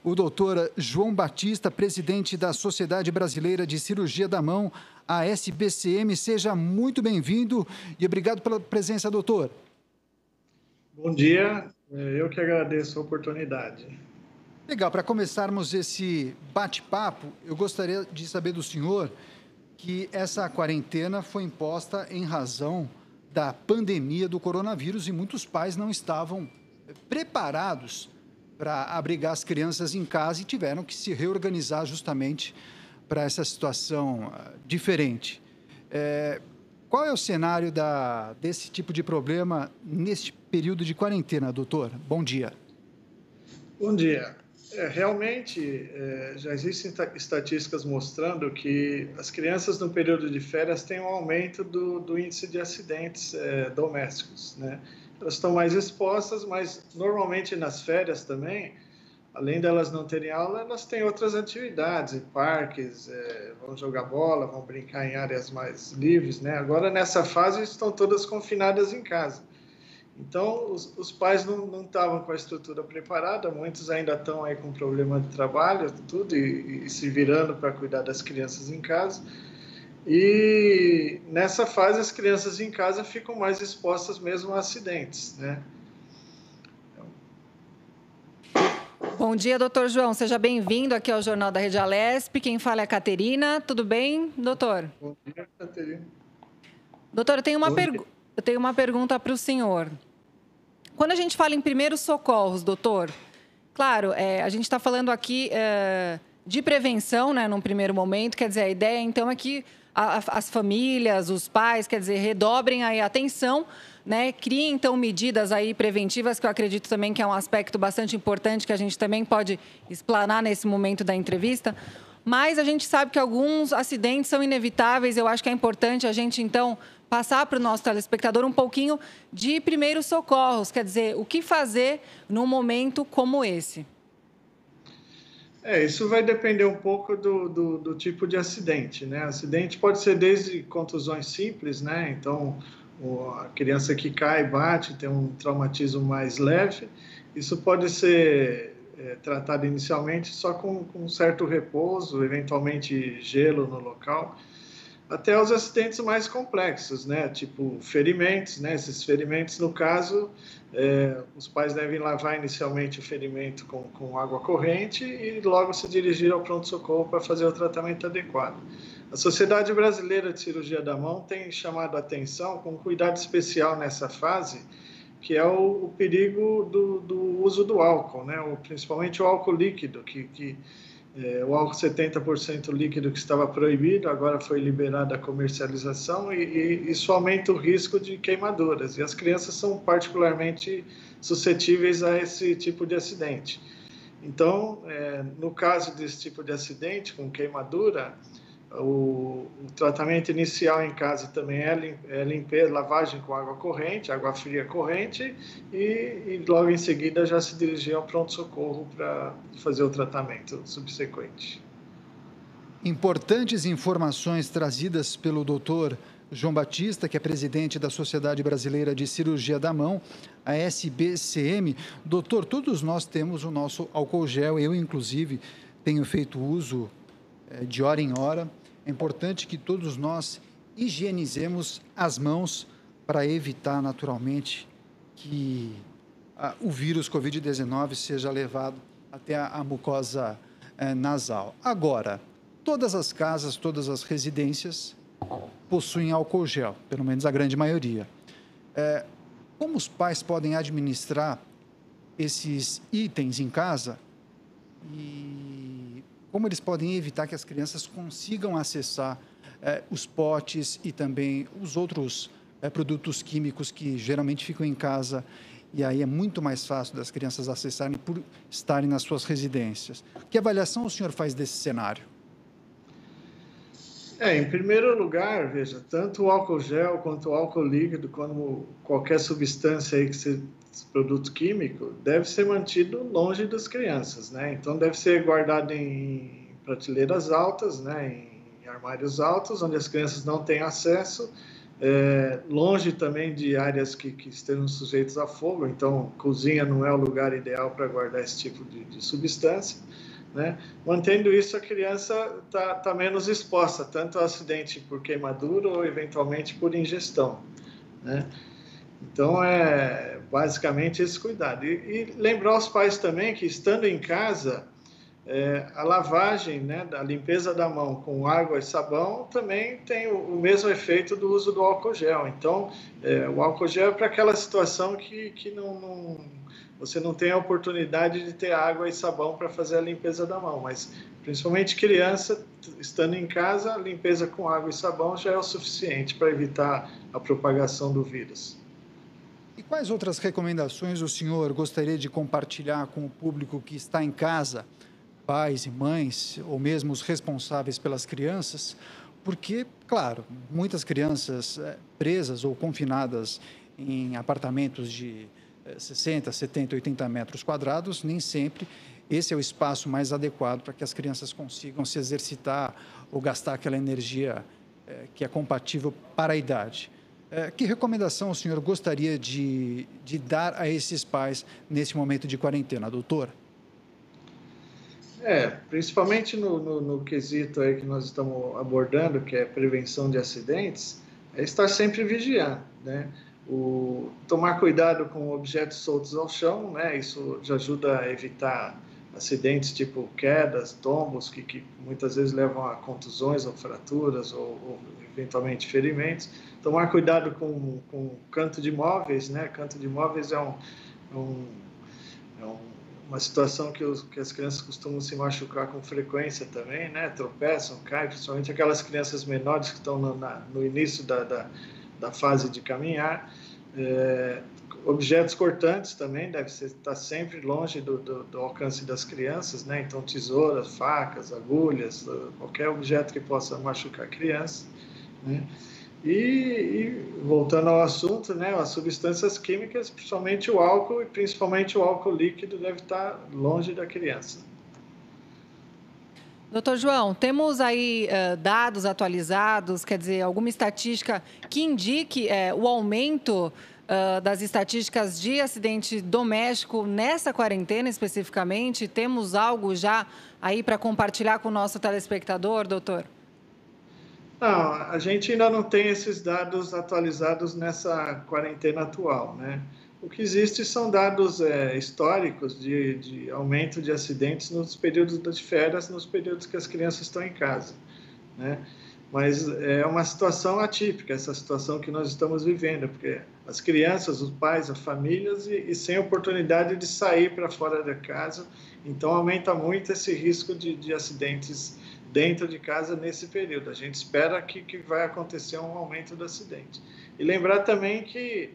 o doutor João Batista, presidente da Sociedade Brasileira de Cirurgia da Mão, a SBCM. Seja muito bem-vindo e obrigado pela presença, doutor. Bom dia, eu que agradeço a oportunidade. Legal, para começarmos esse bate-papo, eu gostaria de saber do senhor que essa quarentena foi imposta em razão da pandemia do coronavírus e muitos pais não estavam preparados para abrigar as crianças em casa e tiveram que se reorganizar justamente para essa situação diferente. Qual é o cenário desse tipo de problema neste período de quarentena, doutor? Bom dia. Bom dia. Realmente, já existem estatísticas mostrando que as crianças no período de férias têm um aumento do índice de acidentes domésticos, né? Elas estão mais expostas, mas normalmente nas férias também, além delas não terem aula, elas têm outras atividades, em parques, vão jogar bola, vão brincar em áreas mais livres, né? Agora, nessa fase, estão todas confinadas em casa. Então, os pais não estavam com a estrutura preparada, muitos ainda estão aí com problema de trabalho, tudo, e se virando para cuidar das crianças em casa. E nessa fase, as crianças em casa ficam mais expostas mesmo a acidentes, né? Bom dia, doutor João. Seja bem-vindo aqui ao Jornal da Rede Alesp. Quem fala é a Caterina. Tudo bem, doutor? Bom dia, Caterina. Doutor, eu tenho uma pergunta para o senhor. Quando a gente fala em primeiros socorros, doutor, claro, a gente está falando aqui de prevenção, né, num primeiro momento. Quer dizer, a ideia, então, é que as famílias, os pais, quer dizer, redobrem aí a atenção, né, criem, então, medidas aí preventivas, que eu acredito também que é um aspecto bastante importante que a gente também pode explanar nesse momento da entrevista. Mas a gente sabe que alguns acidentes são inevitáveis. Eu acho que é importante a gente, então, passar para o nosso telespectador um pouquinho de primeiros socorros. Quer dizer, o que fazer num momento como esse? Isso vai depender um pouco do tipo de acidente, né? Acidente pode ser desde contusões simples, né? Então, a criança que cai, bate, tem um traumatismo mais leve. Isso pode ser tratado inicialmente só com um certo repouso, eventualmente gelo no local, até os acidentes mais complexos, né? Tipo ferimentos, né? Esses ferimentos, no caso, os pais devem lavar inicialmente o ferimento com água corrente e logo se dirigir ao pronto-socorro para fazer o tratamento adequado. A Sociedade Brasileira de Cirurgia da Mão tem chamado a atenção com cuidado especial nessa fase, que é o perigo do uso do álcool, né? Principalmente o álcool líquido, o álcool 70% líquido que estava proibido, agora foi liberada a comercialização e isso aumenta o risco de queimaduras. E as crianças são particularmente suscetíveis a esse tipo de acidente. Então, no caso desse tipo de acidente, com queimadura, o tratamento inicial em casa também é limpeza, lavagem com água corrente, água fria corrente, e logo em seguida já se dirigir ao pronto-socorro para fazer o tratamento subsequente. Importantes informações trazidas pelo doutor João Batista, que é presidente da Sociedade Brasileira de Cirurgia da Mão, a SBCM. Doutor, todos nós temos o nosso álcool gel, eu inclusive tenho feito uso de hora em hora. É importante que todos nós higienizemos as mãos para evitar, naturalmente, que o vírus Covid-19 seja levado até a mucosa nasal. Agora, todas as casas, todas as residências possuem álcool gel, pelo menos a grande maioria. Como os pais podem administrar esses itens em casa e como eles podem evitar que as crianças consigam acessar os potes e também os outros produtos químicos que geralmente ficam em casa e aí é muito mais fácil das crianças acessarem por estarem nas suas residências. Que avaliação o senhor faz desse cenário? Em primeiro lugar, veja, tanto o álcool gel quanto o álcool líquido, como qualquer substância aí que seja produto químico, deve ser mantido longe das crianças, né? Então, deve ser guardado em prateleiras altas, né? Em armários altos, onde as crianças não têm acesso longe também de áreas que estejam sujeitas a fogo, então cozinha não é o lugar ideal para guardar esse tipo de substância, né? Mantendo isso, a criança tá menos exposta, tanto ao acidente por queimadura ou eventualmente por ingestão, né? Então, basicamente esse cuidado. E lembrar os pais também que, estando em casa, a lavagem, né, a limpeza da mão com água e sabão também tem o mesmo efeito do uso do álcool gel. Então, o álcool gel é para aquela situação que você não tem a oportunidade de ter água e sabão para fazer a limpeza da mão, mas principalmente criança, estando em casa, a limpeza com água e sabão já é o suficiente para evitar a propagação do vírus. E quais outras recomendações o senhor gostaria de compartilhar com o público que está em casa, pais e mães, ou mesmo os responsáveis pelas crianças? Porque, claro, muitas crianças presas ou confinadas em apartamentos de 60, 70, 80 metros quadrados, nem sempre esse é o espaço mais adequado para que as crianças consigam se exercitar ou gastar aquela energia que é compatível para a idade. Que recomendação o senhor gostaria de dar a esses pais nesse momento de quarentena, doutor? Principalmente no quesito aí que nós estamos abordando, que é prevenção de acidentes, é estar sempre vigiando, né? Tomar cuidado com objetos soltos ao chão, né? Isso já ajuda a evitar acidentes tipo quedas, tombos, que muitas vezes levam a contusões ou fraturas ou eventualmente ferimentos. Tomar cuidado com canto de móveis, né? Canto de móveis é uma situação que as crianças costumam se machucar com frequência também, né? Tropeçam, caem, principalmente aquelas crianças menores que estão no início da fase de caminhar. Objetos cortantes também devem estar sempre longe do alcance das crianças, né? Então, tesouras, facas, agulhas, qualquer objeto que possa machucar a criança, né? E voltando ao assunto, né? As substâncias químicas, principalmente o álcool e principalmente o álcool líquido, deve estar longe da criança. Doutor João, temos aí dados atualizados, quer dizer, alguma estatística que indique o aumento das estatísticas de acidente doméstico nessa quarentena especificamente? Temos algo já aí para compartilhar com o nosso telespectador, doutor? Não, a gente ainda não tem esses dados atualizados nessa quarentena atual, né? O que existe são dados históricos de aumento de acidentes nos períodos das férias, nos períodos que as crianças estão em casa, né? Mas é uma situação atípica, essa situação que nós estamos vivendo, porque as crianças, os pais, as famílias e sem oportunidade de sair para fora da casa, então aumenta muito esse risco de acidentes dentro de casa nesse período. A gente espera que vai acontecer um aumento do acidente. E lembrar também que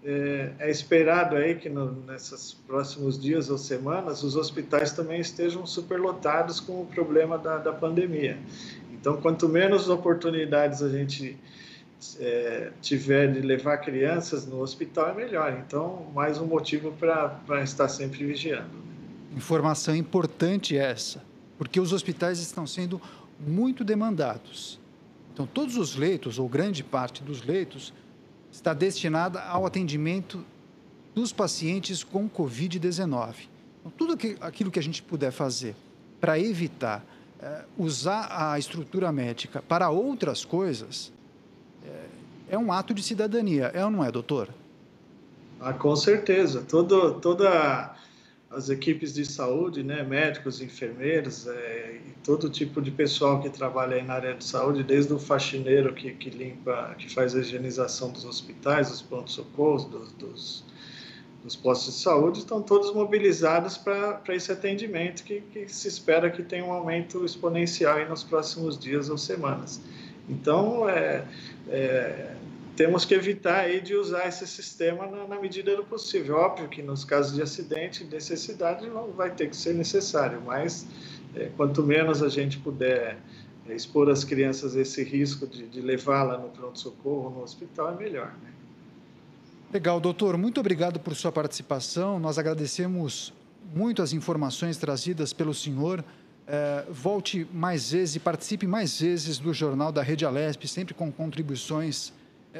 é esperado aí que nesses próximos dias ou semanas os hospitais também estejam superlotados com o problema da pandemia. Então, quanto menos oportunidades a gente tiver de levar crianças no hospital, é melhor. Então, mais um motivo para estar sempre vigiando. Informação importante essa, porque os hospitais estão sendo muito demandados. Então, todos os leitos, ou grande parte dos leitos, está destinada ao atendimento dos pacientes com Covid-19. Então, tudo aquilo que a gente puder fazer para evitar usar a estrutura médica para outras coisas é um ato de cidadania, é ou não é, doutor? Com certeza. Toda as equipes de saúde, né, médicos, enfermeiros e todo tipo de pessoal que trabalha aí na área de saúde, desde o faxineiro que limpa, que faz a higienização dos hospitais, dos pronto-socorros, dos postos de saúde, estão todos mobilizados para esse atendimento que se espera que tenha um aumento exponencial aí nos próximos dias ou semanas. Então, temos que evitar aí de usar esse sistema na medida do possível. Óbvio que nos casos de acidente, necessidade não vai ter que ser necessário, mas quanto menos a gente puder expor as crianças a esse risco de levá-la no pronto-socorro, no hospital, é melhor, né? Legal, doutor. Muito obrigado por sua participação. Nós agradecemos muito as informações trazidas pelo senhor. Volte mais vezes e participe mais vezes do Jornal da Rede Alesp, sempre com contribuições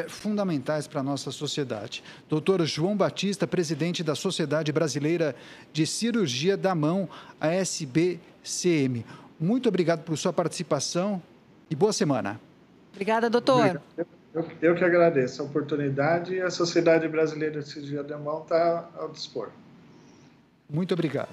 fundamentais para a nossa sociedade. Dr. João Batista, presidente da Sociedade Brasileira de Cirurgia da Mão, a SBCM. Muito obrigado por sua participação e boa semana. Obrigada, doutor. Eu que agradeço a oportunidade e a Sociedade Brasileira de Cirurgia da Mão está ao dispor. Muito obrigado.